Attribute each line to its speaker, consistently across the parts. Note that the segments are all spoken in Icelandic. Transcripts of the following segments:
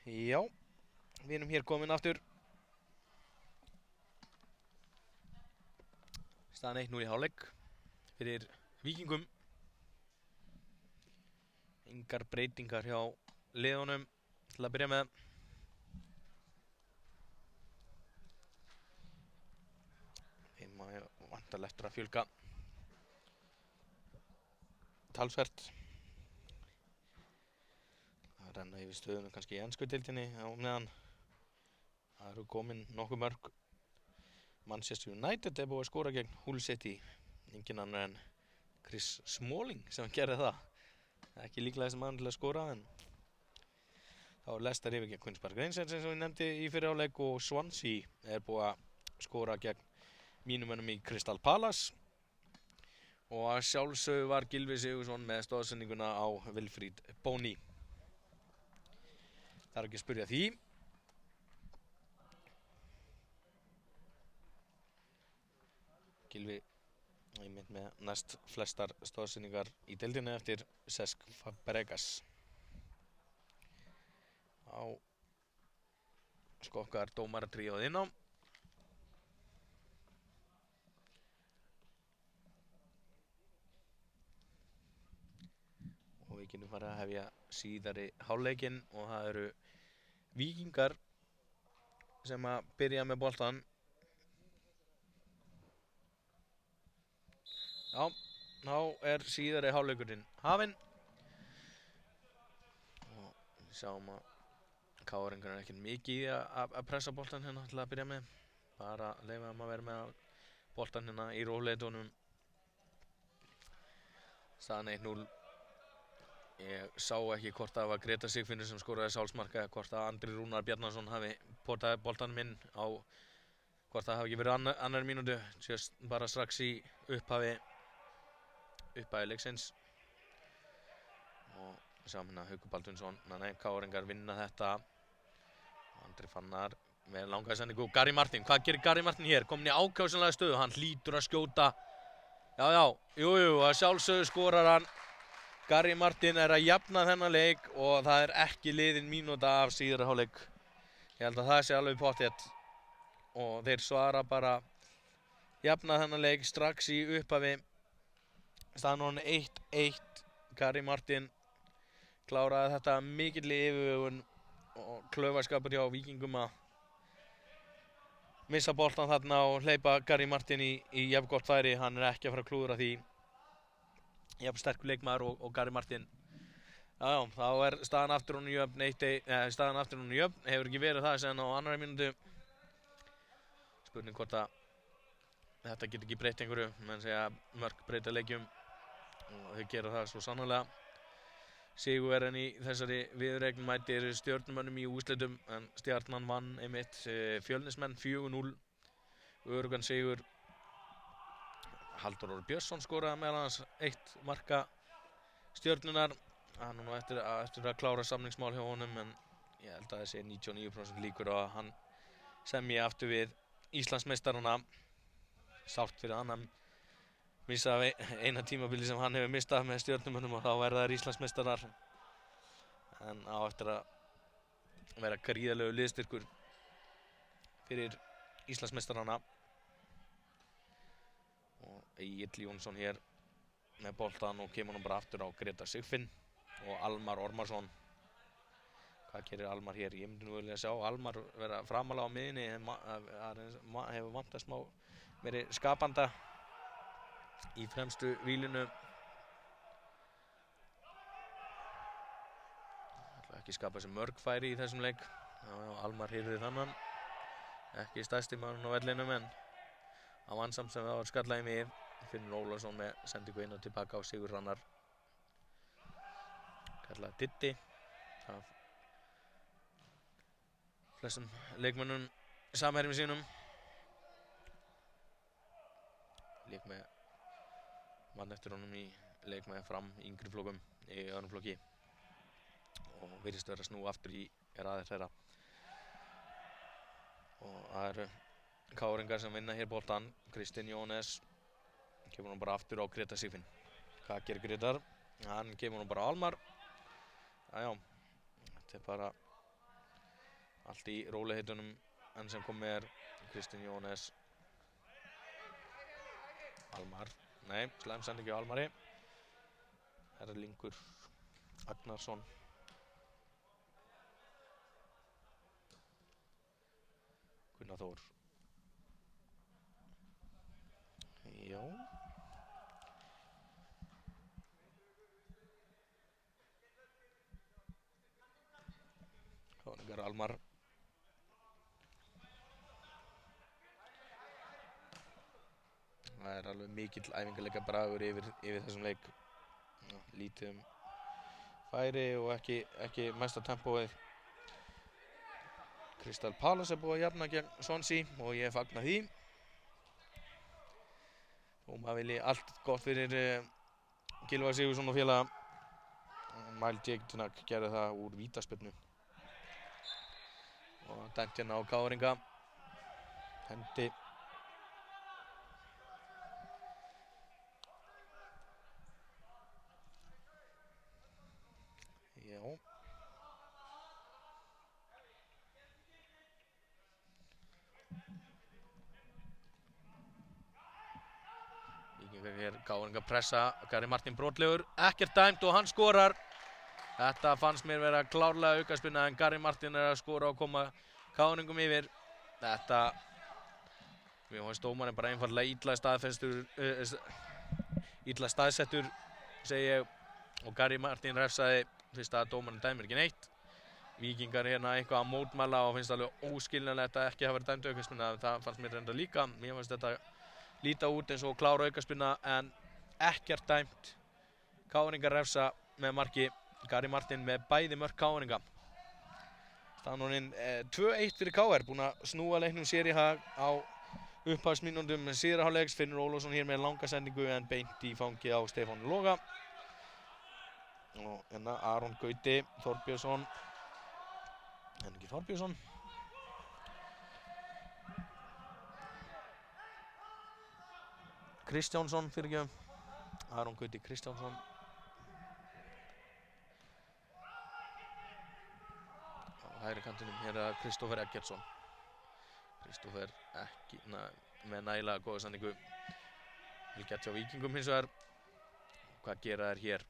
Speaker 1: Já, við erum hér komin aftur. Staðan 1-0 í hálfleik fyrir Víkingum. Engar breytingar hjá liðunum til að byrja með. Þeim vantar eftir að fjölga talsvert. Það renna yfir stöðunum kannski í ensku deildinni á meðan. Það eru komin nokkuð mörg. Manchester United er búið að skora gegn Hull City. Engin annar en Chris Smalling sem gerði það. Það er ekki líklega sem maður til að skora, en þá er Leicester yfir gegn Queen's Park Rangers eins og ég nefndi í fyrri hálfleik, og Swansea er búið að skora gegn mínum mönnum í Crystal Palace. Og að sjálfsögðu var Gylfi Sigurðsson með stoðsendinguna á Wilfried Bony. Það er ekki að spyrja því. Gylfi einmitt með næst flestar stoðsendingar í deildinni eftir Cesc Fabregas. Á skokkar dómaratríóð inn á. Og við getum farið að hefja síðari hálfleikinn, og það eru Víkingar sem að byrja með boltann. Já, þá er síðari hálfleikurinn hafinn. Og við sjáum að KR-ingar er ekkert mikið í að pressa boltan hérna til að byrja með. Bara leyfa þeim að vera með boltan hérna í róleitunum. Staðan 1-0. Ég sá ekki hvort það var Greta Sigfinnur sem skoraði sjálfsmark, eða hvort að Andri Rúnar Bjarnason hafi potaði boltanum inn á, hvort það hafi ekki verið annar mínútu, bara strax í upphafi leiksins. Og við sjáum hérna Haukur Baldvinsson, KR-ingar vinna þetta. Andri Fannar með langaði sendingu. Gary Martin, hvað gerir Gary Martin hér? Komin í ákjósanlega stöðu, hann hlýtur að skjóta. Jú, að sjálfsögðu skorar hann. Gary Martin er að jafna þennan leik, og það er ekki liðin mínúta af síðari hálfleik. Ég held að það sé alveg pottþétt. Og þeir svara bara jafna þennan leik strax í upphafi. Staðan orðin 1-1. Gary Martin kláraði þetta mikill yfirvegun og klaufaskapur hjá Víkingum að missa boltan þarna og hleypa Gary Martin í jafn gott færi. Hann er ekki að fara að klúðra því. Jafn sterkur leikmaður og Gary Martin. Já, þá er staðan aftur hún jöfn, staðan aftur hún jöfn, hefur ekki verið það sen á annarri mínútu. Spurning hvort að þetta getur ekki breytt einhverju, menn segja mörk breyta leikjum, og þau gera það svo sannarlega. Sigurverðin í þessari viðureign mætir Stjörnumönnum í úrslitum, en Stjarnan vann einmitt Fjölnismenn 4-0. Öruggan sigur. Halldór Orri Björnsson skoraði meðal annars 1 marka Stjörnunar. Hann nú eftir að klára samningsmál hjá honum, en ég held að þessi 99% líkur á að hann semji aftur við Íslandsmeistarana. Sárt fyrir hann að missa eina tímabili sem hann hefur mistað með Stjörnumönnum, og þá verða þær Íslandsmeistarar. En á eftir að vera gríðarlegur liðstyrkur fyrir Íslandsmeistarana. Og Egill Jónsson hér með boltan, og kemur hann bara aftur á Greta Sigfinn og Almar Ormarsson. Hvað gerir Almar hér? Ég myndi nú vilja sjá Almar vera framalega á miðinni, hefur vantað smá verið skapanda í fremstu vílinu. Það ekki skapa þessi mörg færi í þessum leik. Almar hýrði þannan, ekki stærsti maðurinn á vellinum, en á Vansam sem það var skallaði mig. Finnur Ólafsson með sendingu inn og tilbaka á Sigur Rannar. Kallaði Diddi af flestum leikmönnum samherjum sínum. Leik með vann eftir honum í leik með Fram í yngri flokkum í öðrum flokki, og virðist vera að snúa aftur í raðir þeirra. Og það eru KR-ingar sem vinna hér boltan. Kristinn Jónes kemur hann bara aftur á Greta Sigfinn. Hvað gerir Gretar? Hann kemur hann bara á Almar. Þetta er bara Allt í rólegheitunum enn sem komið er. Kristinn Jónes. Almar. Nei, slæm sendingi á Almari. Erlingur Agnarsson. Gunnar Þór. Já. Káringar Almar. Það alveg mikill æfingarleika bragur yfir þessum leik. Lítið færi og ekki mesta tempóið. Crystal Palace búið að jafna gegn Swansea og ég fagna því. Og maður vilji allt gott fyrir Gylfa Sigurðsson og félaga. Mile Jektunak gerði það úr vítaspyrnu. Og dæmt hérna á Káringa. Hendi. Já. Hér Káringa pressa, Gary Martin brotlegur, ekkert dæmt og hann skorar. Þetta fannst mér vera klárlega aukaspyrna en Gary Martin að skora og koma Káringum yfir. Þetta, mér finnst dómarinn bara einfaldlega illa staðsettur, segi ég, og Gary Martin refsaði fyrst að dómarinn dæmir ekki neitt. Víkingar hérna eitthvað að mótmæla og finnst alveg óskiljanlegt að ekki hafa verið dæmt aukaspyrna, það fannst mér reynda líka. Mér finnst þetta líta út eins og klára aukaspyrna en ekkert dæmt. Káringar refsa með marki, Gary Martin með bæði mörk Káringa. Staðan 2-1 fyrir KR, búinn að snúa leiknum sér í hag á upphafsmínútum síðari hálfleiks. Finnur Ólafsson hér með langa sendingu en beint í fangi á Stefán Loga. Og hérna Aron Gauti Þorbjörnsson. Henrik Þorbjörnsson. Kristjánsson fyrirgefum. Aron Gauti Kristjánsson. Á hægri kantinum hér er Kristófer Eggertsson. Kristófer ekki með nægilega góða sendingu. Vel gert hjá Víkingum hins vegar. Hvað gera þær hér?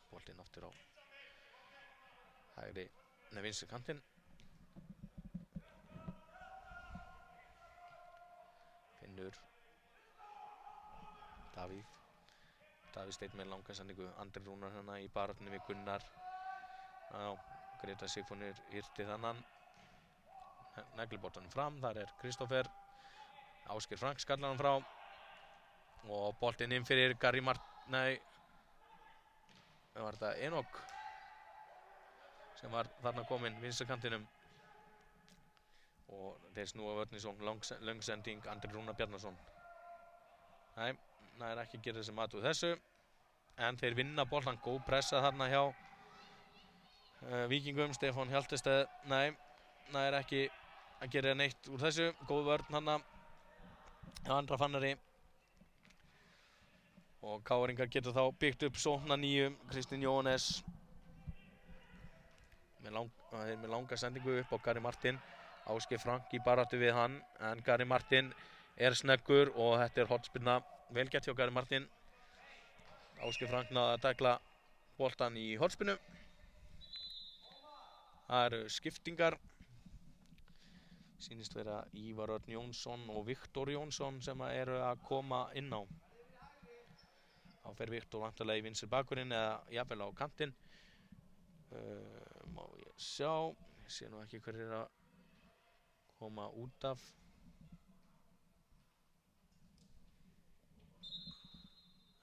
Speaker 1: Boltinn aftur á vinstri kantinn. Finnur Davíð Steinn með langa sendingu. Andri Rúnar hérna í baráttunni við Gunnar. Já, Grétar Sigfúnir yrti þannan. Neglir boltanum fram, þar er Kristófer. Ásgeir Frank skallar hann frá. Og boltinn inn fyrir Gary Martin, nei, var þetta Enok sem var þarna kominn vinstri kantinum. Og þeir snúa vörninsson, löng sending, Andri Rúnar Bjarnason. Nei, það er ekki að gera þessi mat úr þessu. En þeir vinna boltan, góð pressa þarna hjá Víkingum. Stefán Hjaltesteð, nei, það er ekki að gera neitt úr þessu. Góð vörn hana hjá Andra Fannari. Og Káringar getur þá byggt upp sókna nýju. Kristinn Jónes með langa sendingu upp á Gary Martin. Ásgeir Frank í baráttu við hann, en Gary Martin er snöggur og þetta er hornspyrna. Vel gert hjá Gary Martin. Ásgeir Frank náði að tækla boltan í hornspyrnu. Það eru skiptingar. Sýnist vera Ívar Örn Jónsson og Viktor Jónsson sem eru að koma inn á. Þá fer Viktor vantarlega í vinstri bakvörðinn eða jafnvel á kantinn. Má ég sjá. Ég sé nú ekki hver er að koma út af.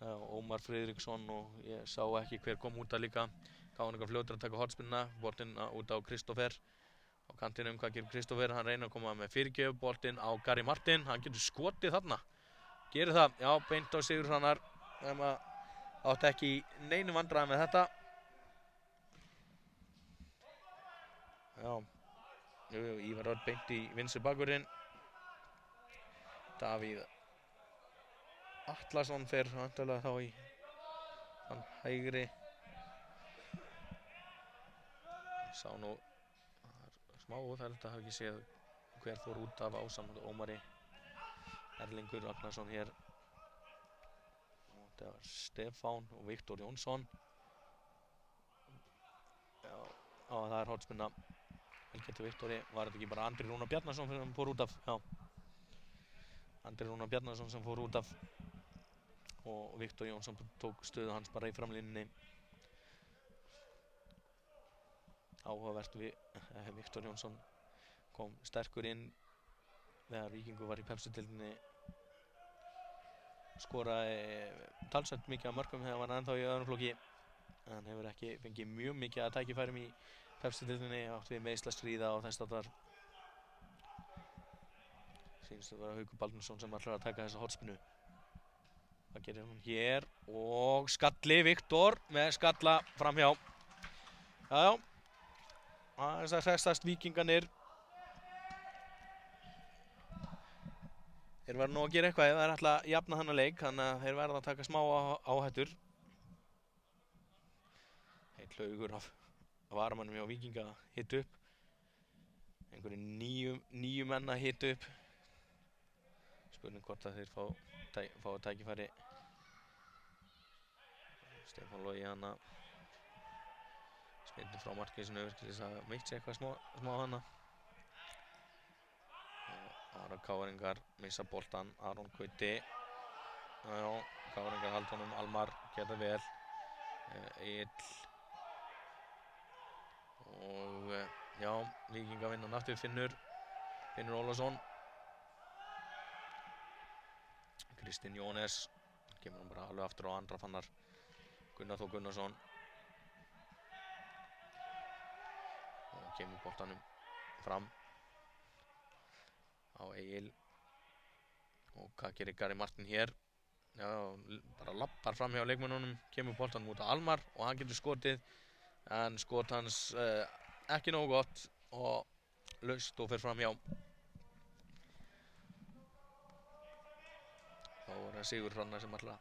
Speaker 1: Ómar Friðriksson og ég sá ekki hver kom út af líka. Káringar fljótur að taka hornspyrnuna. Boltinn út á Kristófer. Á kantinum, hvað gerir Kristófer? Hann reynir að koma með fyrirgjöf. Boltinn á Gary Martin. Hann getur skotið þarna. Gerir það. Já, beint á Sigurðssonar. Þeim átti ekki í neinu vandræðum með þetta. Já, Ívar Örn beint í vinstri bakvörðinn. Davíð Atlason fer vantarlega þá í hann hægri. Sá nú smá óþægilegt að hafa ekki séð hver fór út af ásamt Ómari. Erlingur Ragnarsson hér. Og þetta var Stefán og Viktor Jónsson. Já, það er hornspyrna. Vel gert Viktori. Var þetta ekki bara Andri Rúnar Bjarnason sem fór út af? Já. Andri Rúnar Bjarnason sem fór út af. Og Viktor Jónsson tók stöðu hans bara í framlínunni. Áhugavert Viktor Jónsson kom sterkur inn þegar Víkingur var í Pepsi-deildinni. Skoraði talsvert mikið af mörkum þegar hann var ennþá í öðrum flokki. Hann hefur ekki fengið mjög mikið að tækifærum í Pepsi-deildinni, átt við meiðslastríða og þess þáttar. Sýnist að vera Haukur Baldvinsson sem ætlar að taka þessa hornspyrnu. Það gerir hann hér og skalli Viktor með skalla framhjá. Já. Aðeins að hressast Víkingarnir. Þeir verða nú að gera eitthvað ef þeir ætla að jafna þennan leik, þannig að þeir verða að taka smá áhættur. Heill haugur af varamönnum hjá Víkinga að hita upp. Einhverjir níu menn að hita upp. Spurning hvort að þeir fá tækifæri. Stefán Logi hana. Spyndu frá markið virkilega að meitt sér eitthvað smá hana. Aðra Káringar missa boltan, Aron Gauti. Já, Káringar halda honum, Almar geta vel. Egill. Og já, Víkinga vinna hann aftur, Finnur Ólafsson. Kristinn Jónes, kemur hann bara alveg aftur á Andra Fannar. Gunnar Þór Gunnarsson. Og kemur boltanum fram á Egil. Og hvað gerir Gary Martin hér? Já, bara lappar fram hjá leikmönnunum, kemur boltanum út á Almar og hann getur skotið. En skot hans ekki nógu gott og laust og fer fram hjá. Þá er það Sigur Hrannar sem ætlar að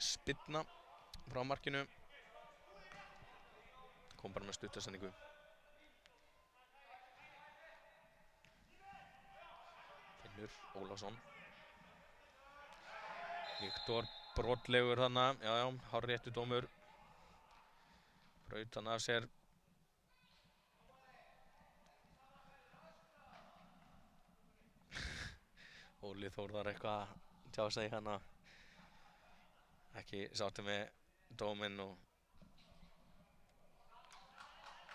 Speaker 1: spyrna frá markinu. Kom bara með stuttasendingu. Finnur Ólafsson. Viktor brotlegur þarna. Já, hárréttur dómur. Braut hann af sér. Óli Þórðar eitthvað að tjá sig hana. Ekki sáttu með dóminn og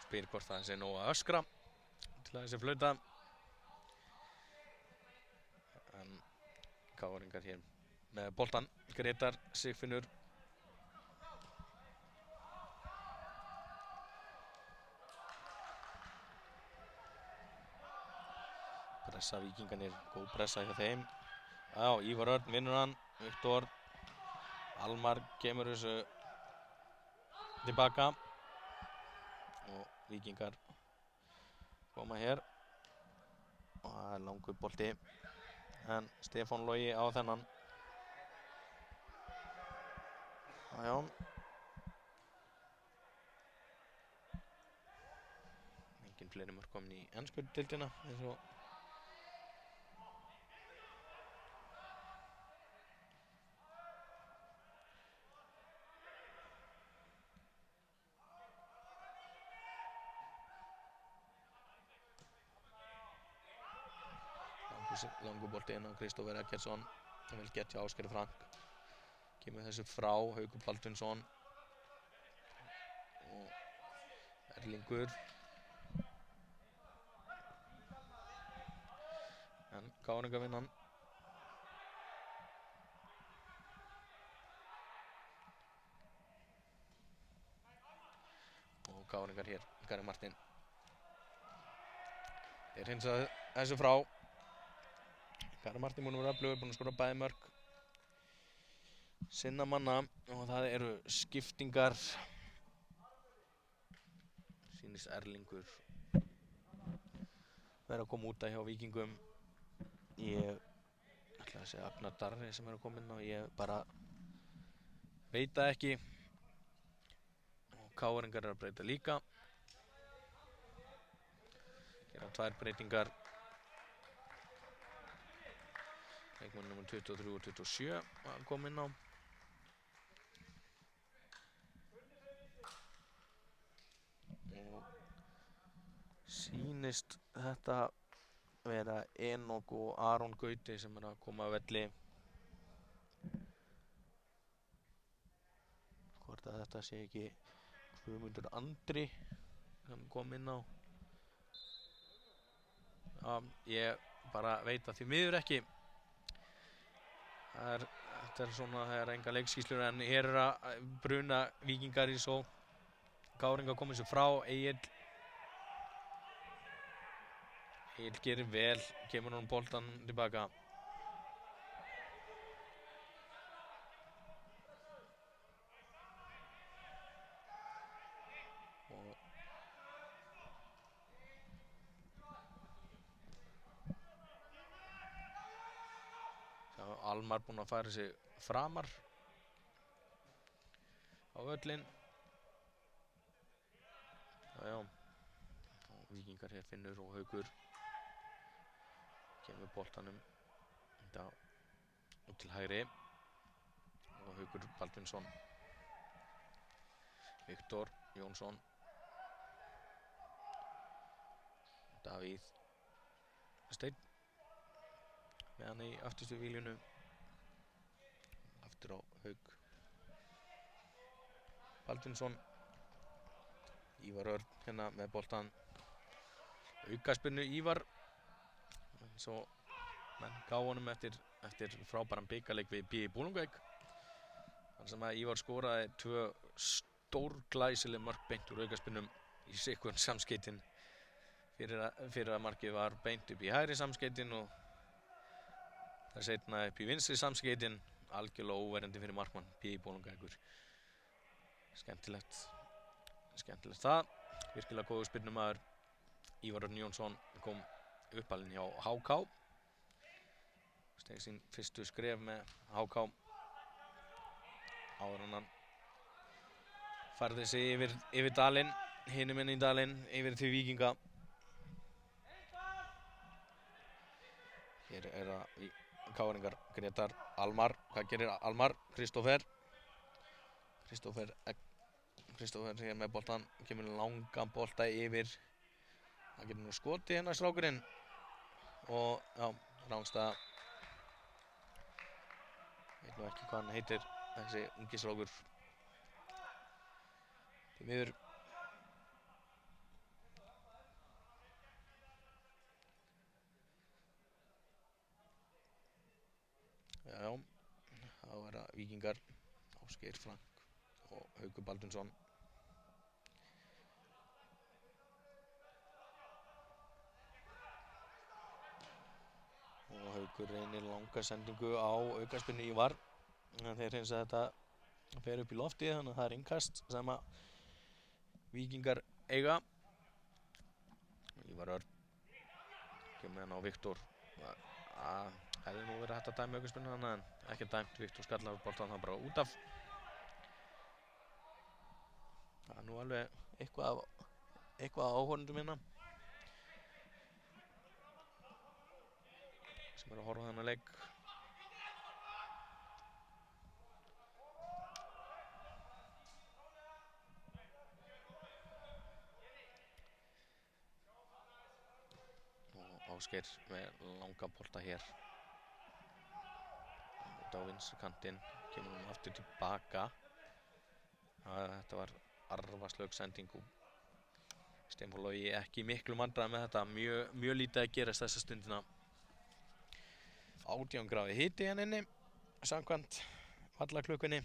Speaker 1: spyr hvort það sé nóg að öskra til að þessi flauta. En Káringar hér með boltan. Gretar Sigfinnur. Pressa Víkingarnir, góð pressa hjá þeim. Já, Ívar Örn vinnur hann. Viktor. Almar kemur þessu tilbaka. Og Víkingar koma hér. Og það er langur bolti. En Stefán Logi á þennan. Já. Engin fleiri mörk komin í ensku deildina eins og langur bolti inn á Kristófer Eggertsson. Vel gert hjá Ásgeiri Frank. Kemur þessu frá Haukur Baldvinsson. Og Erlingur. En Káringar vinna hann. Og Káringar hér, Gary Martin. Þeir hinsa þessu frá. Gary Martin búinn að vera öflugur, búinn að skora bæði mörk sinna manna og það eru skiptingar. Sýnist Erlingur vera að koma út af hjá Víkingum. Ég ætla að segja Agnar Darri sem er að koma inn og ég bara veit það ekki. Og Káringar er að breyta líka. Gera 2 breytingar. Leikmann nummer 23 og 27 að koma inn á. Og sýnist þetta vera Enok og Aron Gauti sem að koma að velli. Hvort að þetta sé ekki Guðmundur Andri sem kom inn á. Já, ég bara veit að því miður ekki. Þetta svona, það enga leikskýrslur en hér að bruna Víkingar í svo. Káringa komið sér frá, Egill gerir vel, kemur hann boltan tilbaka. Almar búinn að færa sig framar á völlinn. Já. Og Víkingar hér Finnur og Haukur kemur boltanum þetta út til hægri og Haukur Baldvinsson, Viktor Jónsson, Davíð Steinn með hann í afturstu víglínu. Aftur á Hauk Baldvinsson. Ívar Örn hérna með boltan. Aukaspyrnu Ívar. Svo menn gá honum eftir frábæran bikarleik við B.I. Bolungarvík. Þar sem að Ívar skoraði 2 stórglæsileg mörk beint úr aukaspyrnum í sikkurn samskeytin. Fyrir að markið var beint upp í hægri samskeytin og það seinna upp í vinstri samskeytin. Algjörlega óverjandi fyrir markmann B.I. Bolungarvíkur. Skemmtilegt það. Virkilega góður spyrnumaður. Ívar Örn Jónsson kom uppalinn hjá HK. Steig sín fyrstu skref með HK. Áður en hann færði sig yfir dalinn, hinum inn í dalinn, yfir til Víkinga. Hér það Káringar, Gretar, Almar. Hvað gerir Almar? Kristófer hér með boltan, kemur langan bolta yfir. Það getur nú skotið hérna strákurinn. Og já, rangstæða. Veit nú ekki hvað hann heitir, þessi ungi strákur. Því miður. Já, þá það Víkingar, Ásgeir Frank og Haukur Baldvinsson. Og Haukur reynir langa sendingu á aukaspyrnu Ívar. Þeir hins að þetta fer upp í loftið, þannig að það innkast sem að Víkingar eiga. Ívar Örn kemur hann á Viktor. Hefði nú verið hægt að dæma aukaspyrnu þannig en ekki dæmt. Viktor skallar boltan það bara út af. Það nú alveg eitthvað áhorfendum hérna sem að horfa á þennan leik. Og Ásgeir með langa bolta hér. Út á vinstri kantinn, kemur hann aftur tilbaka. Þetta var arfaslög sending og Steinþór Logi ekki miklu vandræðum með þetta. Mjög lítið að gerast þessa stundina. 18 gráði hiti hérna inni, samkvæmt vallaklukkunni.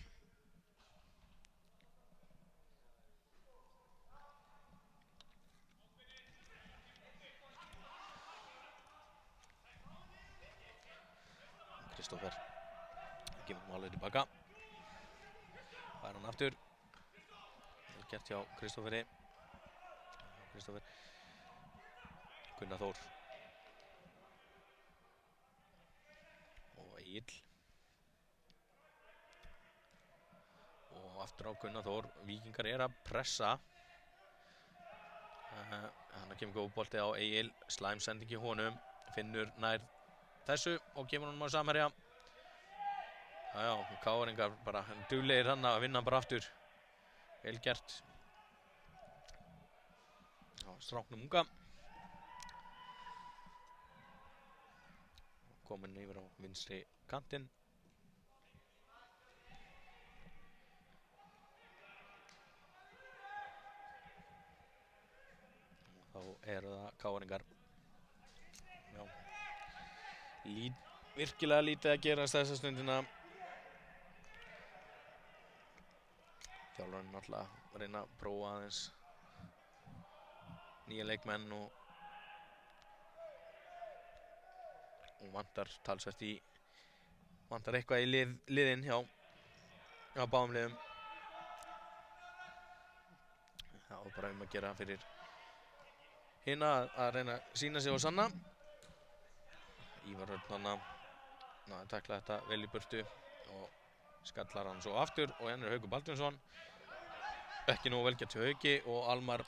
Speaker 1: Kristófer kemur málið tilbaka. Það hann aftur. Það gert hjá Kristóferi. Gunnar Þór. Og Egill. Og aftur á Gunnar Þór. Víkingar að pressa. Hann kemur góð bolti á Egil, slæm sending í honum, Finnur nær þessu og kemur honum á samherja. Já, KR-ingar bara duglegir hann að vinna bara aftur. Vel gert. Já, stráknum unga. Komin yfir á vinstri kantinn. Þá eru það KR-ingar. Já. Virkilega lítið að gerast þessa stundina. Þjálfarinn náttúrulega reyna að prófa aðeins nýja leikmenn og vantar talsvert í eitthvað í liðin hjá báðum liðum. Já, bara að gera fyrir hina að reyna að sýna sig og sanna. Ívar Örn að takla þetta vel í burtu og skallar hann svo aftur og henni Haukur Baldvinsson. Ekki nógu vel gert hjá Hauki og Almar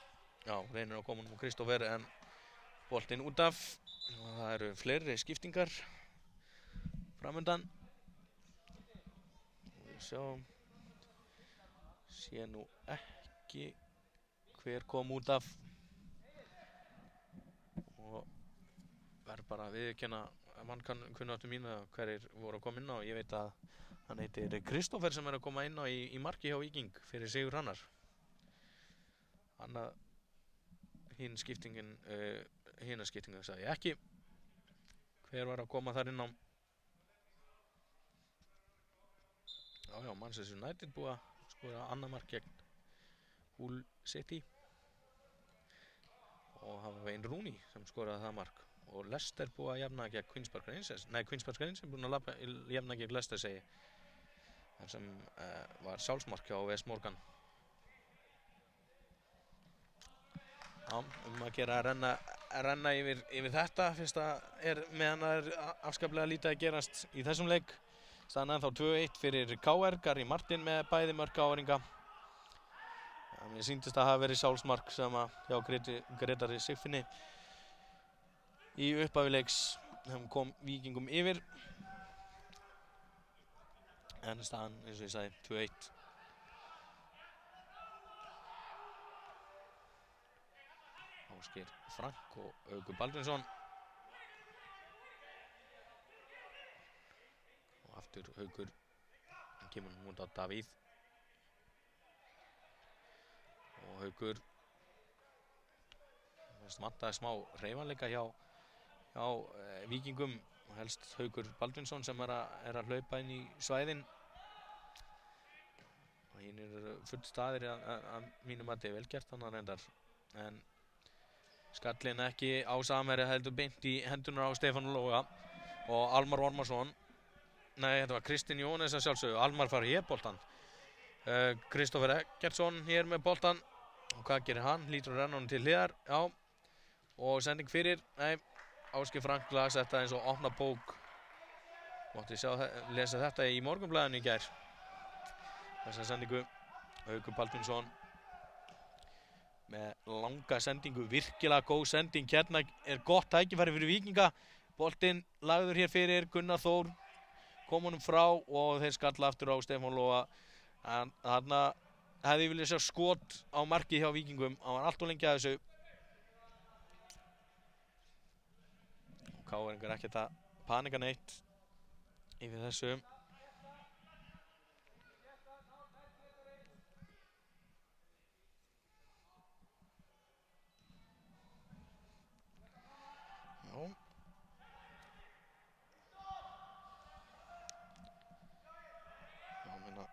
Speaker 1: reynir að koma um Kristófer en boltinn út af. Og það eru fleiri skiptingar framundan. Við sjáum. Sé nú ekki hver kom út af. Og verð bara að viðurkenna mann kunnáttu mín að hverjir voru að koma inn á. Ég veit að hann heitir Kristófer sem er að koma inn á í marki hjá Víking fyrir Sigur Hrannar. Hina skiptingin sagði ég ekki. Hver var að koma þar inn á? Já, Manchester United búið að skora annað mark gegn Hull City. Og það var Wayne Rooney sem skoraði það mark. Og Leicester búið að jafna gegn Queen's Park Rangers. Nei, Queen's Park Rangers búið að jafna gegn Leicester, segi. Það sem var sjálfsmark hjá Wes Morgan. Já, að gera að renna yfir þetta fyrst að meðan það afskaplega lítið að gerast í þessum leik. Staðan ennþá 2-1 fyrir KR, Garri Martin með bæði mörk KR-inga. Mér sýndist að hafa verið sjálfsmark sem hjá Grétari Sigfinni í upphafi leiks sem kom Víkingum yfir. En staðan, eins og ég sagði, 2-1. Ásgeir Frank og Haukur Baldvinsson. Og aftur Haukur, hann kemur út á Davíð. Og Haukur, vantaði smá hreyfanleika hjá Víkingum. Og helst Haukur Baldvinsson sem er að hlaupa inn í svæðin. Og hinn eru full staðir að mínum að þetta er vel gert hann að reyndar. En skallinn ekki á samherja heldur beint í hendunar á Stefán Loga og Almar Ormarsson. Nei, þetta var Kristinn Jónes að sjálfsögðu. Almar fari hér boltan. Kristófer Eggertsson hér með boltan. Og hvað gerir hann? Lítur að renna honum til hliðar. Já. Og sending fyrir. Nei, Ásgeir Frank las þetta eins og opna bók. Mátti lesa þetta í Morgunblaðinu í gær. Þessa sendingu. Haukur Baldvinsson með langa sendingu, virkilega góð sending. Hérna er gott tækifæri fyrir Víkinga. Boltinn lagður hér fyrir, Gunnar Þór kom honum frá og þeir skalla aftur á Stefán Loga. Þarna hefði ég viljað sjá skot á marki hjá Víkingum. Hann var allt og lengi að þessu. KR-ingar ekkert að panika neitt yfir þessu.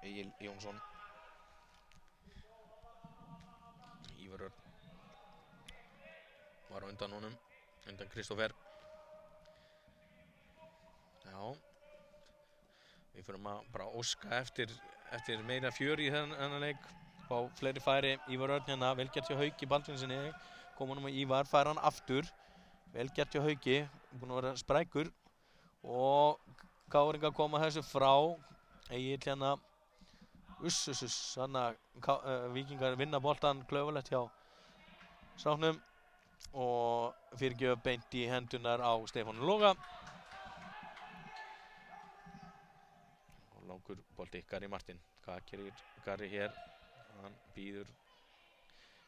Speaker 1: Egil Jónsson. Ívar Örn var á undan honum, undan Kristófer. Já. Við förum að bara óska eftir meira fjör í þennan leik. Fá fleiri færi. Ívar Örn hérna, vel gert hjá Hauki Baldvinsinni. Kom honum og Ívar, fær hann aftur. Vel gert hjá Hauki, búinn að vera sprækur. Og KR-ingar koma þessu frá. Egil hérna. Þannig að Víkingar vinna boltan klaufalegt hjá stráknum og fyrirgjöf beint í hendunar á Stefáni Loga. Og langur bolti Garri Martin. Hvað gerir Garri hér? Hann býður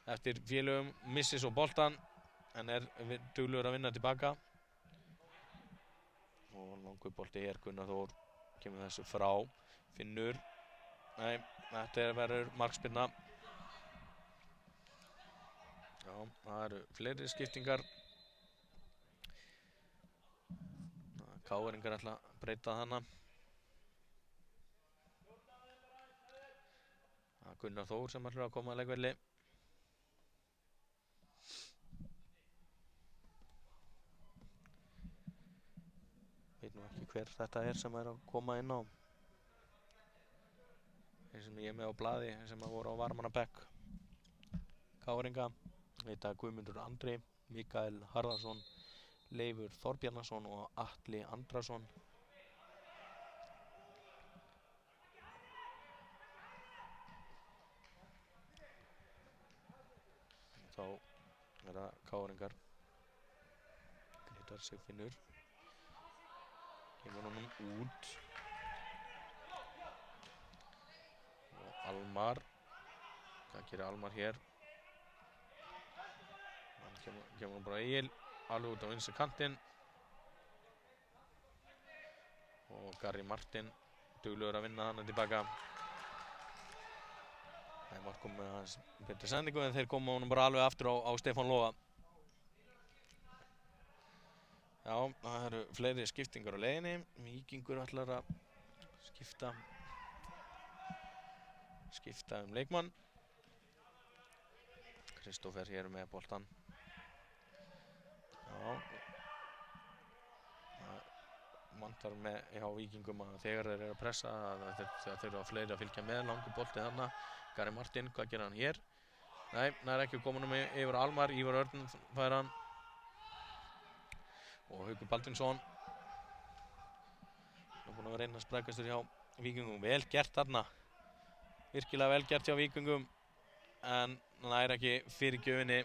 Speaker 1: eftir félögum, missir svo boltan en duglegur að vinna tilbaka. Og langur bolti hér, Gunnar Þór kemur þessu frá, Finnur. Nei, þetta verður markspyrna. Já, það eru fleiri skiptingar. KR-ingar ætla að breyta þarna. Það er Gunnar Þór sem ætlar að koma að leikvelli. Veit nú ekki hver þetta er sem að koma inn á. Þeir sem ég er með á blaði, sem að voru á varmannabekk. KR-inga. Þetta er Guðmundur Andri, Mikael Harðarsson, Leifur Þorbjarnason og Atli Andrason. Þá það KR-ingar. Grétar Sigfinnur. Kemur honum út. Og Almar. Hvað gerir Almar hér? Kemur hann bara Egil, alveg út á vinstri kantinn. Og Garri Martin, duglegur að vinna hana tilbaka. Það var komið hans betri sendingu en þeir koma honum bara alveg aftur á Stefán Loga. Já, það eru fleiri skiptingar á leiðinni. Víkingur ætlar að skipta leikmann. Kristófer hér með boltan. Já, það vantar með hjá Víkingum að þegar þeir eru að pressa þeir eru að fleiri að fylgja með, langur bolti þarna. Garri Martin, hvað gerir hann hér? Nei, það er ekki komin yfir Almar, Ívar Örn fær hann. Og Haukur Baldvinsson. Það er búin að reyna að sprækastur hjá Víkingum, vel gert þarna. Virkilega vel gert hjá Víkingum, en það er ekki fyrirgjöfinni.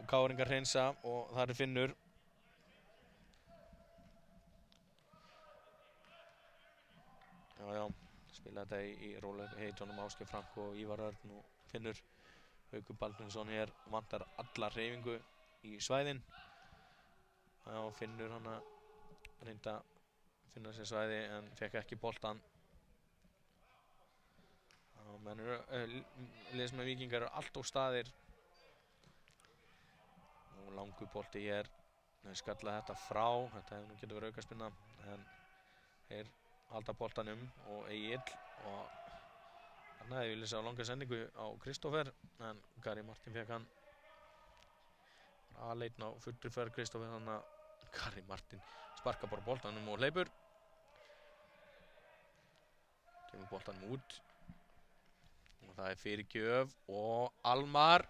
Speaker 1: Og KR-ingar hreinsa og það er Finnur. Já, spila þetta í rólega heitunum Ásgeir Frank og Ívar Örn og Finnur. Haukur Baldvinsson hér vantar alla hreyfingu í svæðin. Já, Finnur hann að reynda að finna sér svæði en fekk ekki boltan. Já, menn liðsmenn Víkingar eru allt á staðir. Og langur bolti hér. Þeir skalla þetta frá. Þetta hefði nú getið verið aukaspinna. En þeir halda boltanum og Egil. Og hann hefði viljað sjá langa sendingu á Kristófer. En Garri Martin fekk hann. Aðleitn á fullri ferð Kristófer. Þannig að Garri Martin sparka bara boltanum og hleypur. Kemur boltanum út. Og það er fyrirgjöf. Og Almar.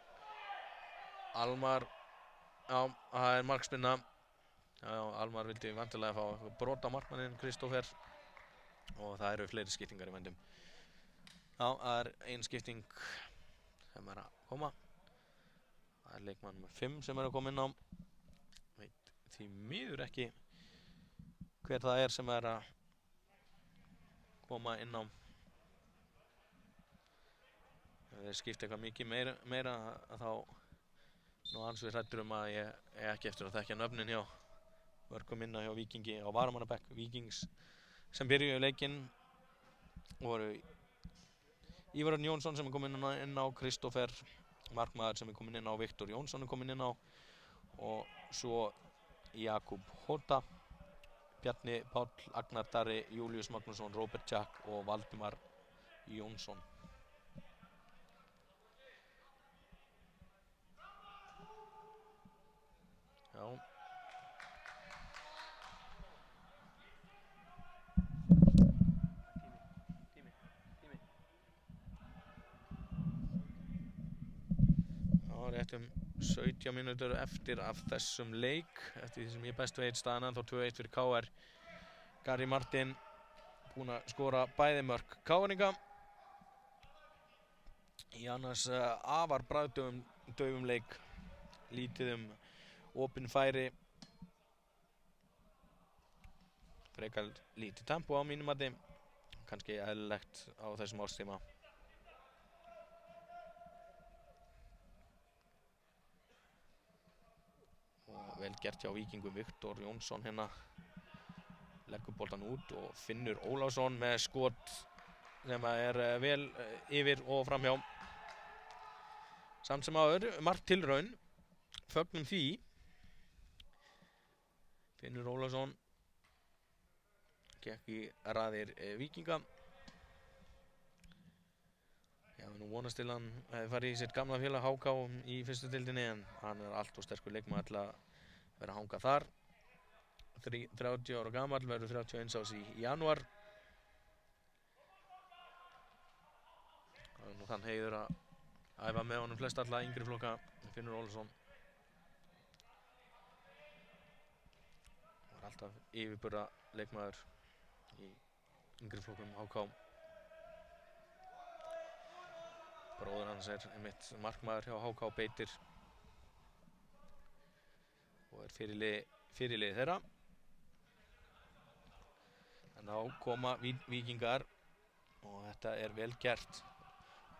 Speaker 1: Já, það er markspinna. Já, Almar vildi vantilega fá brot á markmanninn Kristófer. Og það eru fleiri skiptingar í vændum. Já, það er ein skipting sem er að koma. Það er leikmann með 5 sem er að koma inn á. Veit því miður ekki hver það er sem er að koma inn á. Ef þeir skipta eitthvað mikið meira þá nú hans við hræddur að ég ekki eftir að þekkja nöfnin hjá mörgum inna hjá Víkingi á varamannabekk Víkings sem byrjuðu leikinn voru Ívar Örn Jónsson sem er komin inn á Kristófer markmaður sem er komin inn á Viktor Jónsson er komin inn á og svo Jakub Hóta Bjarni Páll, Agnar Darri, Július Magnússon, Robert Jack og Valdimar Jónsson. Já. Tími. Já, rétt 17 mínútur eftir af þessum leik. Eftir því sem ég best veit staðan ennþá 2-1 fyrir KR. Garri Martin búinn að skora bæði mörk KR-inga. Í annars afar bragðdugum daufum leik, lítið opin færi, frekar lítið tempo á mínum mati, kannski eðlilegt á þessum árstíma. Og vel gert hjá Víkingum. Viktor Jónsson hérna leggur boltan út og Finnur Ólafsson með skot sem vel yfir og framhjá. Samt sem áður, margt tilraun, fögnum því. Finnur Ólafsson gekk í raðir Víkinga. Já, nú vonast til hann fari í sitt gamla félag HK í fyrstu deildinni, en hann allt og sterkur leikmaður til að vera að hanga þar. 30 ára gamall, verður 31 árs í janúar. Það er nú þann heiður að æfa með honum flest alla yngri flokka, Finnur Ólafsson. Var alltaf yfirburða leikmaður í yngri flokkum HK. Bróður hans einmitt markmaður hjá HK Beitir og fyrirliði þeirra. En þá koma Víkingar og þetta vel gert.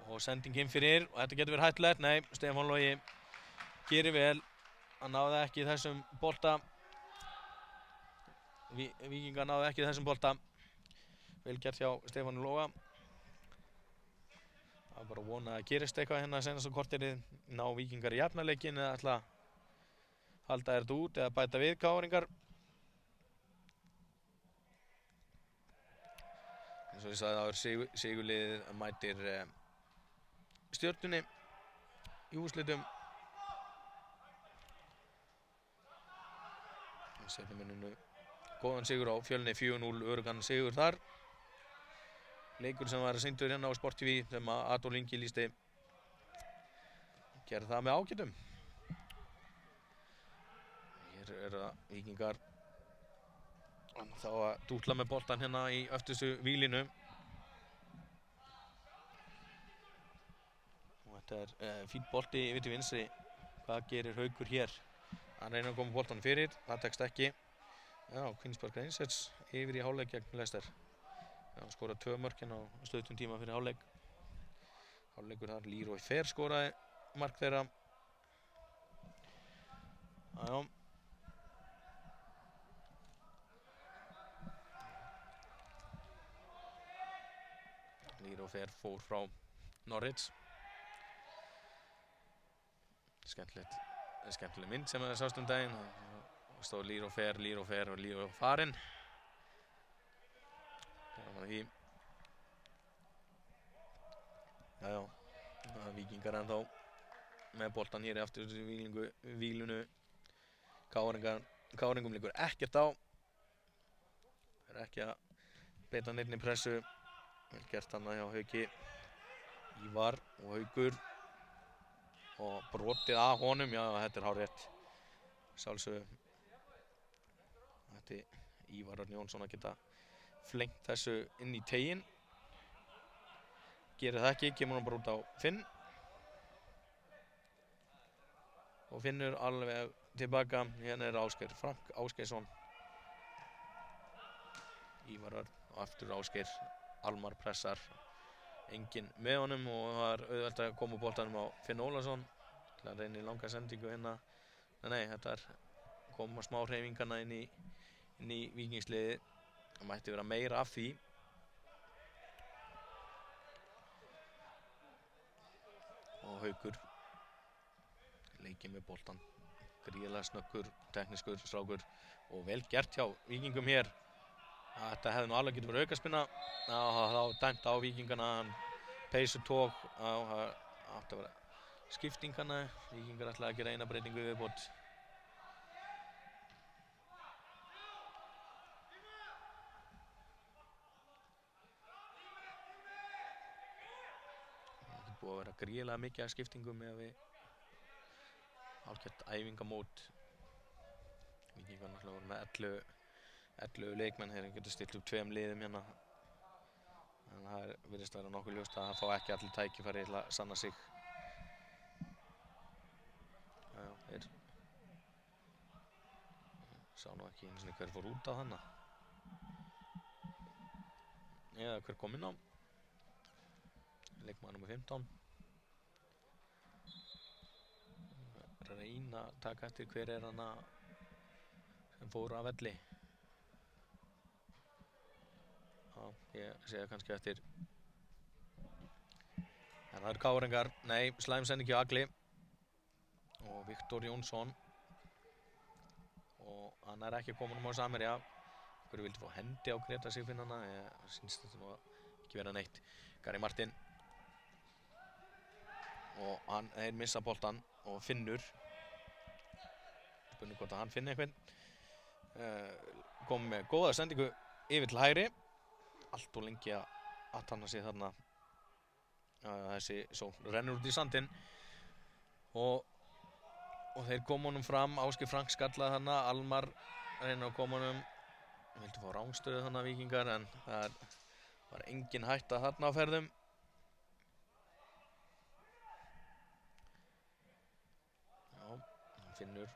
Speaker 1: Og sending inn fyrir, og þetta getur verið hættulegt. Nei, Stefán Logi gerir vel. Hann náði ekki þessum bolta. Víkingar náði ekki þessum bolta. Vel gert hjá Stefáni Loga. Það bara vona að gerist eitthvað hérna senast á korterið. Ná Víkingar í jafnarleikin eða ætla að halda þetta út eða bæta við KR-ingar. Eins og ég sagði áður, sigurliðið mætir Stjörnunni í úrslitum. Stjörnumenninu góðan sigur á Fjölni, 4-0 öruggan sigur þar. Leikur sem var sýndur hérna á Sport TV sem að Adolf Ingi lýsti. Gerði það með ágætum. Hér það Víkingar þá að dútla með boltan hérna í öftustu vílinu. Þetta fín bolti yfir til vinstri. Hvað gerir Haukur hér? Hann reynir að koma boltan fyrir, það tekst ekki. Já, Queens Park Rangers yfir í hálfleik gegn Leicester. Já, skoraði 2 mörk hérna á stuttum tíma fyrir hálfleik. Hálfleikur þar, Leroy Fer skoraði mark þeirra. Já. Leroy Fer fór frá Norwich. Skemmtileg mynd sem það sást daginn. Það stóð Leroy Fer og Leroy farinn. Því. Já, Víkingar ennþá með boltan hér aftur vílunu. KR-ingum liggur ekkert á. Það ekki að beita neinni pressu. Vel gert hann hjá Hauki. Ívar og Haukur. Og brotið að honum, já, þetta hárrétt. Sjálfsögðu. Þetta Ívar Örn Jónsson að geta flengt þessu inn í teginn. Gerir það ekki, kemur hann bara út á Finn. Og Finnur alveg tilbaka. Hérna Ásgeir Frank Ásgeirsson. Ívar Örn og aftur Ásgeir. Almar pressar. Enginn með honum og það auðvelt að koma boltanum á Finn Ólafsson. Til að reyna í langa sendingu hérna. Nei, þetta koma smá hreyfingarna inn í Víkingsliðið. Það mætti vera meira af því. Og Haukur leikir með boltan. Gríðarlega snöggur, teknískur strákur og vel gert hjá Víkingum hér. Þetta hefði nú alveg getið verið aukaspinna. Þá dæmt á Víkingana. Peysu tók. Það átti að vera skiptingana. Víkingar ætlaði að gera eina breytingu viðbót. Það er búið að vera gríðarlega mikið af skiptingum með að við hálfgert æfingamót. Víkingar náttúrulega voru með 11 leikmenn, þeir getur stilt upp 2 liðum hérna. En það virðist að vera nokkuð ljóst að það fá ekki allir tækifæri til að sanna sig. Þeir sá nú ekki einu sinni hver fór út á hana. Eða hver kom inn á. Leikmaður nummer 15. Reyna að taka eftir hver hana sem fór af velli. Já, ég sé það kannski eftir. En það KR-ingar, nei, slæm sending hjá Agli. Og Viktor Jónsson. Og hann ekki komin á Samherja. Hverju vildi fá hendi á Greta Sigfinnana? Ég syns þetta nú ekki vera neitt. Gary Martin. Og þeir missa boltan og Finnur. Spurning hvort að hann finni einhvern. Kom með góða sendingu yfir til hægri. Allt og lengi að tanna sig þarna. Þessi svo rennur út í sandinn. Og þeir kom honum fram. Ásgeir Frank skallaði þarna. Almar reynir að koma honum. Vildi fá rángstöðu þarna Víkingar en það var engin hætta þarna á ferðum. Já, hann Finnur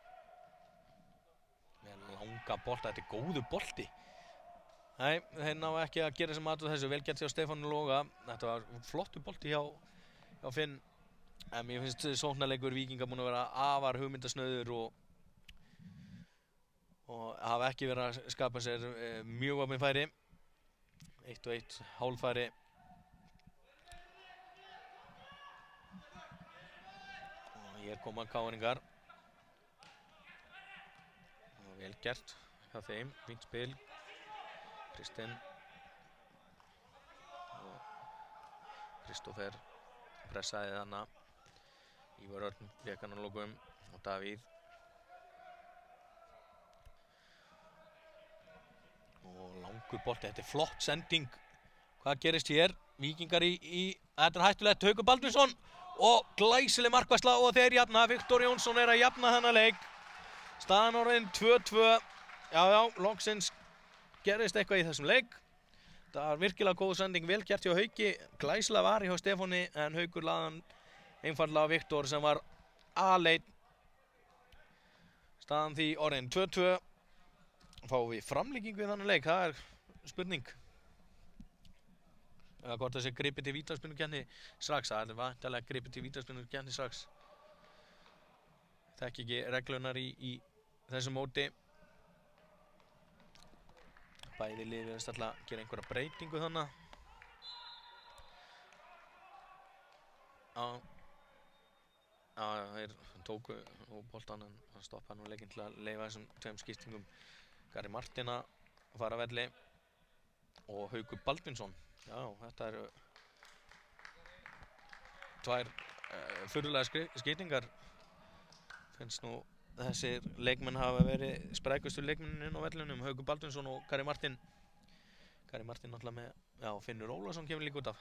Speaker 1: með langa bolta, þetta góðu bolti. Nei, þeir ná ekki að gera sem aðtöð þessu, vel gert hjá Stefáni Loga. Þetta var flottu bolti hjá Finn. En mér finnst sóknarleikur Víkinga búin að vera afar hugmyndasnauður og hafa ekki verið að skapa sér mjög opin færi. 1-1 hálffæri. Og hér koma KR-ingar. Vel gert hjá þeim, fínt spil. Kristinn og Kristófer pressaði þarna. Ívar Örn lék hann á lokum og Davíð. Og langur bolti, þetta flott sending. Hvað gerist hér? Víkingar þetta hættulegt, Haukur Baldvinsson og glæsileg markvarsla og þeir jafna. Viktor Jónsson að jafna þennan leik. Staðan orðin 2-2. Já, loksins gerist eitthvað í þessum leik. Það var virkilega góð sending, vel gert hjá Hauki. Glæsilega var hjá Stefáni en Haukur laðan einfaldlega á Viktor sem var aleinn. Staðan því orðin 2-2. Fáum við framlíkingu í þannig leik, það spurning. Eða hvort þessi gripið til vítaspyrnukeppni strax, það vantarlega gripið til vítaspyrnukeppni strax. Þekki ekki reglunar í þessu móti. Bæði lið virðast alltaf að gera einhverja breytingu þannig. Þeir tóku boltan en hann stoppaði nú leikinn til að leyfa þessum tveim skiptingum. Gary Martin að fara velli og Haukur Baldvinsson. Já, þetta eru tvær furðulega skiptingar. Finnst nú þessir leikmenn hafa verið sprækustu leikmennin inn á vellinum, Haukur Baldvinsson og Gary Martin. Gary Martin náttúrulega með, Finnur Ólafsson kemur líka út af.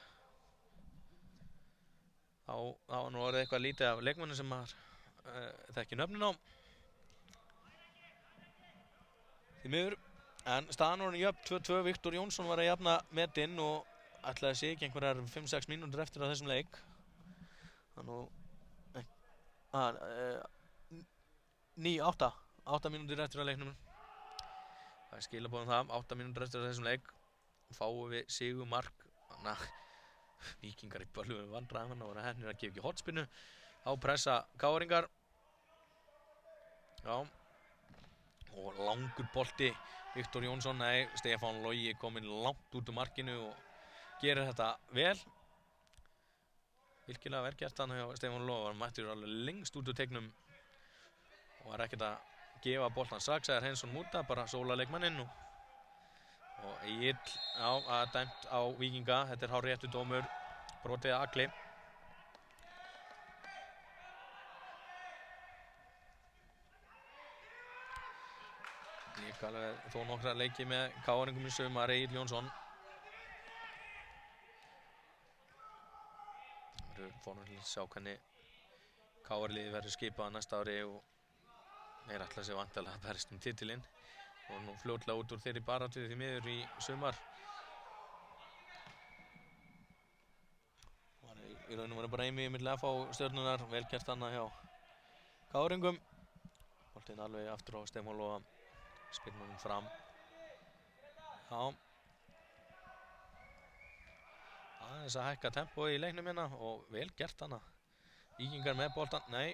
Speaker 1: Þá nú orðið eitthvað lítið af leikmennin sem maður þekki nöfnin á. Því miður, en staðan orðin jöfn 2-2, Viktor Jónsson var að jafna metinn og ætlaði sig ekki einhverjar 5-6 mínútur eftir á þessum leik. Þannig 8 mínútur eftir á leiknum. Það skilaboð það, 8 mínútur eftir á þessum leik. Fáum við sigurmark. Þannig að Víkingar í bölvum vandræðum og voru hennir að gefa ekki hornspyrnu. Á pressa KR-ingar. Já. Og langur bolti, Viktor Jónsson, nei, Stefán Logi kominn langt út úr markinu og gerir þetta vel. Virkilega vel gert hann hjá Stefán Logi, hann mættur alveg lengst út úr teiknum og var ekkert að gefa boltan strax, eða Hreinsson múta, bara sóla leikmanninn og Egill, að dæmt á Víkinga, þetta hárréttur dómur, brotið að Agli. Líka alveg þó nokkra leiki með KR-ingum í sumar, Egill Jónsson. Það verður forvitnilegt að sjá hvernig KR-liðið verður skipað næsta ári og þeir ætla sig vantarlega að berjast titilinn. Og nú fljótlega út úr þeirri baráttu því miður í sumar. Í raunum var bara einmið milli að fá stjörnunar, vel gert annað hjá KR-ingum. Boltinn alveg aftur á Stefán Loga. Spyrnum fram. Já. Aðeins að hækka tempo í leiknum hérna og vel gert hana. Víkingar með boltan. Nei,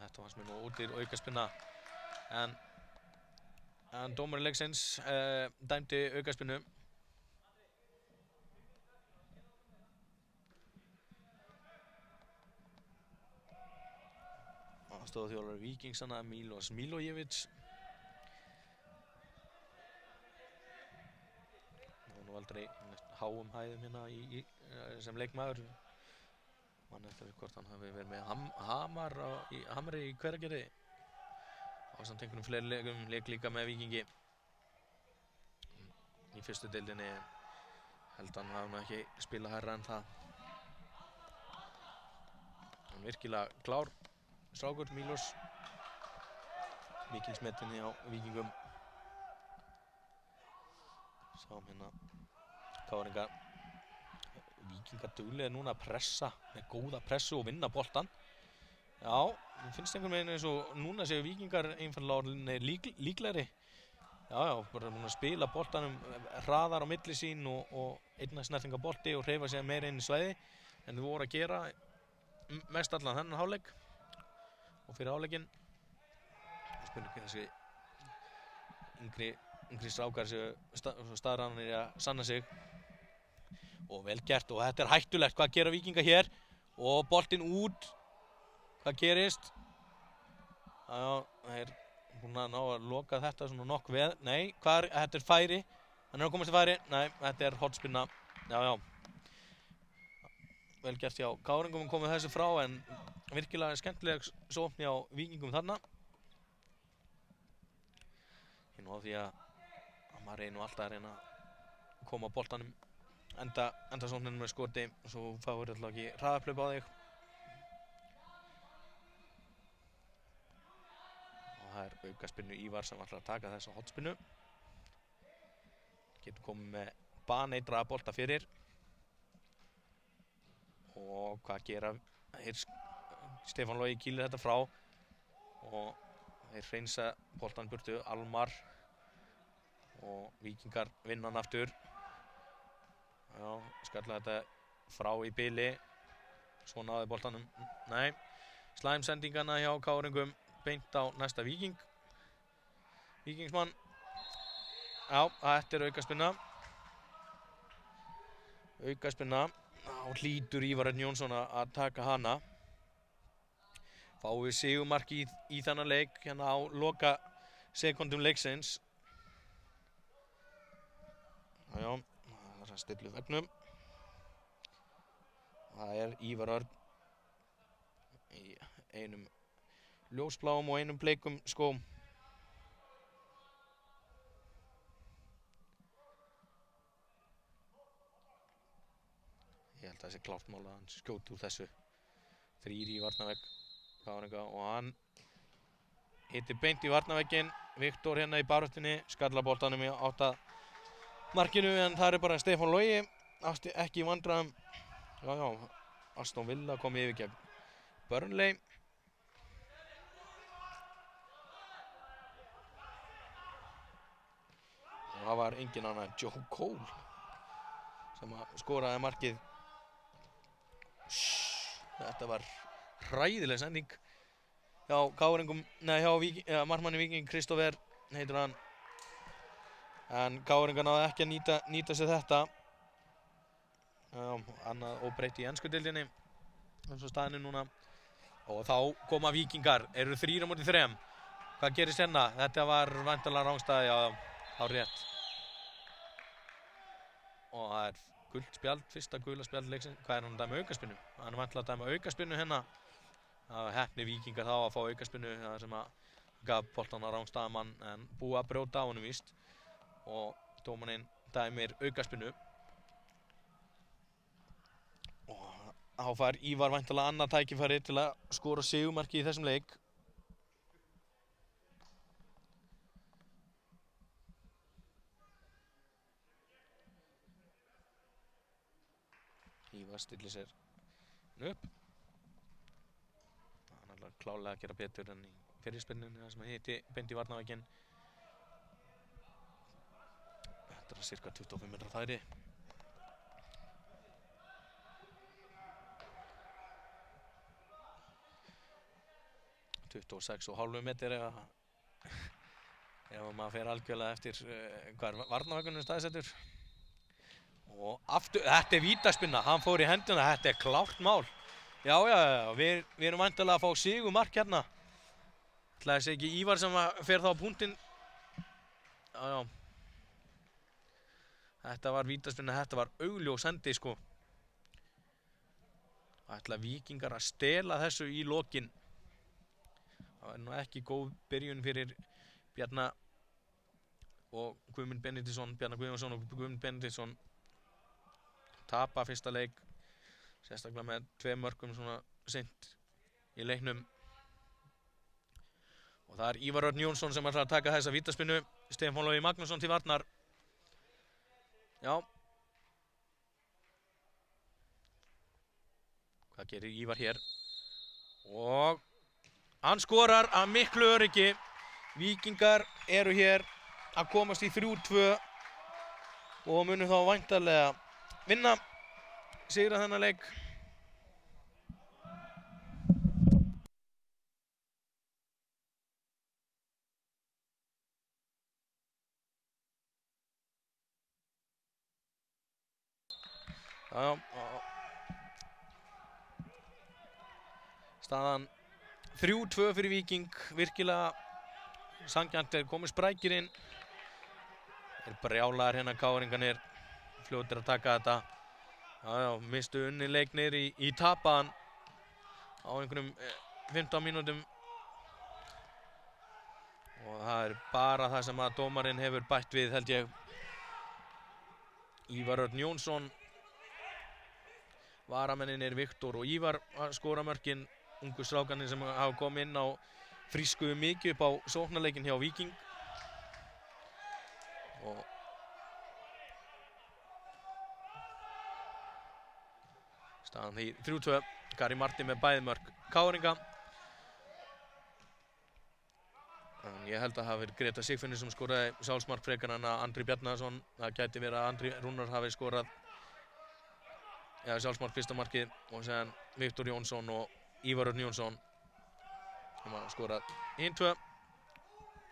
Speaker 1: þetta fannst mér nú út í aukaspinna. En dómari leiksins dæmdi aukaspinnu. Aðstoðarþjálfari Víkingsana Milos Milojevic. Það var nú aldrei háum hæðum hérna sem leikmaður. Man eftir hvort hann hafi verið með Hamri í Hveragerði. Ásamt einhvernum fleiri leikum, leik líka með Víkingi. Í fyrstu deildinni held hann hafi nú ekki spilað hærra en það. Hann virkilega klár. Strákur, Milos, mikilsmetinni á Víkingum. Sáum hérna KR-ingar. Víkingar duglega núna að pressa með góða pressu og vinna boltan. Já, mér finnst einhvern veginn eins og núna séu Víkingar einfaldlega líklegri. Já, bara núna spila boltanum hraðar á milli sín og einna snertinga bolti og hreyfa sig meira inn í svæði en þau voru að gera mest allan þennan hálfleik. Og fyrir áleikinn spurning þessi yngri strákar séu staðræðanir að sanna sig og vel gert og þetta hættulegt. Hvað gera Víkinga hér og boltinn út, hvað gerist? Já, þeir búin að ná að loka þetta svona nokk við. Nei, þetta færi, hann að komast til færi. Nei, þetta hornspinna. Já, vel gert hjá KR-ingum komið þessu frá en virkilega skemmtileg sókn á Víkingum þarna. Ég á því að maður reynir nú alltaf að reyna að koma á boltanum enda sókninu með skoti og svo fáir alltaf ekki hraðaplaup á þig. Og það er aukaspinnu Ívar sem ætlar að taka þessa hornspinnu. Getur komið með baneitraða bolta fyrir. Og hvað gera Stefán Logi kýlir þetta frá og þeir hreinsa boltan burtu, Almar og Víkingar vinna hann aftur. Já, skalla þetta frá í bili, svo náði boltanum, nei, slæmsendingana hjá KR-ingum beint á næsta Víkingsmann. Já, þetta er aukaspinna. Þá hlýtur Ívar Örn Jónsson að taka hana. Fáum við sigurmark í þennan leik hérna á loka sekundum leiksins. Já, það er að stilla upp veggnum. Það er Ívar Örn í einum ljósbláum og einum bleikum skóm. Ég held að það sé klárt mál að hann skjóti úr þessu. 3 í varnarvegg KR-inga og hann hittir beint í varnarvegginn. Viktor hérna í baráttunni, skallar boltanum í átt að markinu en það er bara Stefán Logi ekki í vandræðum. Já, Aston Villa komið yfir gegn Burnley. Og það var engin annar Joe Cole sem skoraði markið. Þetta var hræðileg sending hjá KR-ingum, hjá markmanni Víking, Kristoffer heitir hann. En KR-ingar náðu ekki að nýta sér þetta. Annað óbreytt í ensku deildinni eins og staðinu núna. Og þá koma Víkingar, eru 3 á móti 3. Hvað gerist hérna? Þetta var væntanlega rangstæði, á rétt. Og það er gult spjald, fyrsta gula spjald leiksins. Hvað er hann að dæma aukaspinnu? Hann er væntanlega að dæma aukaspinnu hérna. Það var heppni Víkingar þá að fá aukaspinnu það sem að gaf boltan á rangstæðamann en búið að brjóta á honum víst. Og dómarinn dæmir aukaspinnu. Og þá fær Ívar væntanlega annað tækifæri til að skora sigurmarki í þessum leik. Ívar stillir sér upp. Hann ætlar klálega að gera betur en í fyrirspyrnunni þar sem hitti beint í varnarvægginn. Þetta er cirka 25 metrar færi. og hálfu metri ef maður fer algjörlega eftir hvað varnarvæggunum staðsettur. Og aftur, þetta er vítaspinna, hann fór í hendina, þetta er klárt mál. Já, við erum væntanlega að fá sigurmark hérna. Það sé ekki Ívar sem fer þá á punktinn. Já. Þetta var vítaspinna, þetta var augljós hendi sko. Ætla Víkingar að stela þessu í lokin. Það var nú ekki góð byrjun fyrir Bjarna og Guðmund Benediktsson, Bjarna Guðjónsson og Guðmund Benediktsson. Tapa fyrsta leik, sérstaklega með 2 mörkum svona seint í leiknum. Og það er Ívar Örn Jónsson sem ætlar að taka þessa vítaspinnu. Stefán Logi Magnússon til varnar. Já. Hvað gerir Ívar hér? Og hann skorar af miklu öryggi. Víkingar eru hér að komast í 3-2 og munu þá væntanlega vinna, sigra þennan leik. Já. Staðan 3-2 fyrir Víking, virkilega sanngjarnt, komið sprækir inn. Þeir brjálaðir hérna káringarnir, fljótir að taka þetta. Já, mistu unni leiknir í tapaðan á einhverjum 15 mínútum. Og það er bara það sem að dómarinn hefur bætt við, held ég. Ívar Örn Jónsson, varamennir Viktor og Ívar að skora mörkin. Ungu strákarnir sem hafa komið inn á frískuðu mikið upp á sóknarleikin hjá Víking. Og staðan í 3-2. Gary Martin með bæði mörk káringa. En ég held að hafi verið Greta Sigfinnur sem skoraði sjálfsmark frekar en að Andri Bjarnason. Það gæti verið að Andri Rúnar hafi skorað sjálfsmark fyrsta markið og séðan Viktor Jónsson og Ívar Örn Jónsson sem hafa skorað hinn 2.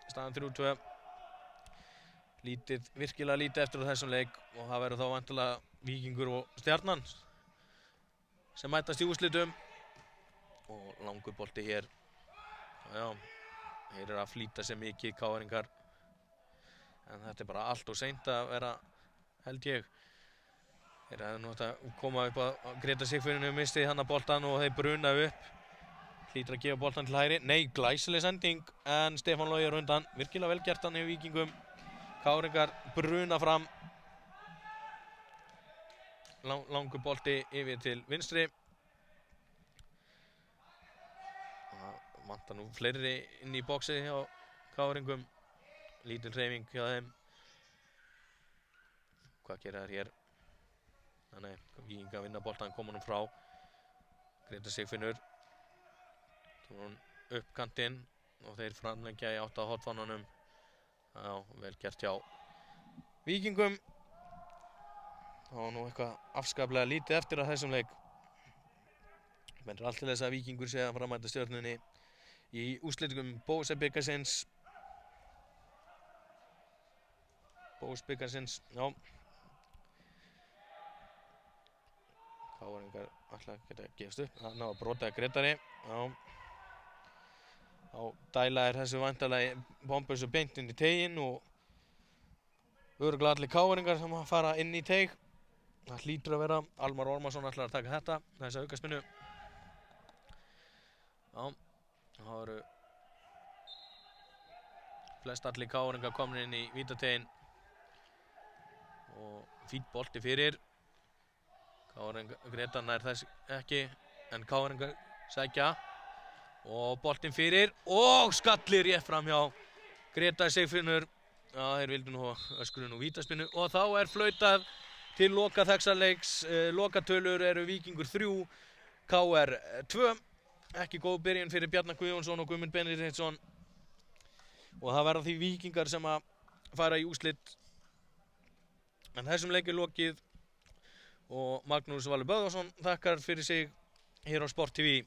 Speaker 1: Staðan 3-2. Virkilega lítið eftir á þessum leik og það verður þá væntanlega Víkingur og Stjarnan sem mætast í úrslitum. Og langur bolti hér. Já, þeir eru að flýta sér mikið káringar. En þetta er bara allt og seint að vera, held ég. Þeir hefðu nú átt að koma upp að Greta Sigfinnur misti hann að boltan og þeir bruna upp. Hlýtur að gefa boltan til hægri. Nei, glæsileg sending en Stefán Logi er undan. Virkilega vel gert hann í Víkingum. Káringar bruna fram. Langur bolti yfir til vinstri. Það vantar nú fleiri inn í boxi hjá Káringum. Lítil hreyfing hjá þeim. Hvað gera þær hér? Nei, Víkingar vinna boltan, koma honum frá. Greta Sigfinnur. Tók hún upp kantinn og þeir framlengja í átt að hotfánunum. Já, vel gert hjá Víkingum. Það var nú eitthvað afskaplega lítið eftir að þessum leik. Menn allt til þess að Víkingur sé að framæta Stjörnunni í úrslitum Bósebikarsins. Já. Káringar ætla að geta gefist upp. Það ná að brotaði Gretari. Já. Þá dæla þessu væntanlega bombausu beint inn í teiginn og örugglega allir káringar sem að fara inn í teig. Það hlýtur að vera. Almar Ormarsson ætlar að taka þetta, þessa aukaspinnu. Já, það eru flest allir káringar komin inn í vítateiginn. Og fínn bolti fyrir. Greta nær þess ekki, en Káringar sækja. Og boltinn fyrir og skallir rétt fram hjá Greta Sigfinnur. Já, þeir vildu nú öskrun og vítaspinnu. Og þá er flautað til loka þessa leiks. Lokatölur eru Víkingur 3, KR 2. Ekki góð byrjun fyrir Bjarna Guðjónsson og Guðmund Benediktsson. Og það verða því Víkingar sem að fara í úrslit. En þessum leik er lokið og Magnús Valur Böðvarsson þakkar fyrir sig hér á Sport TV.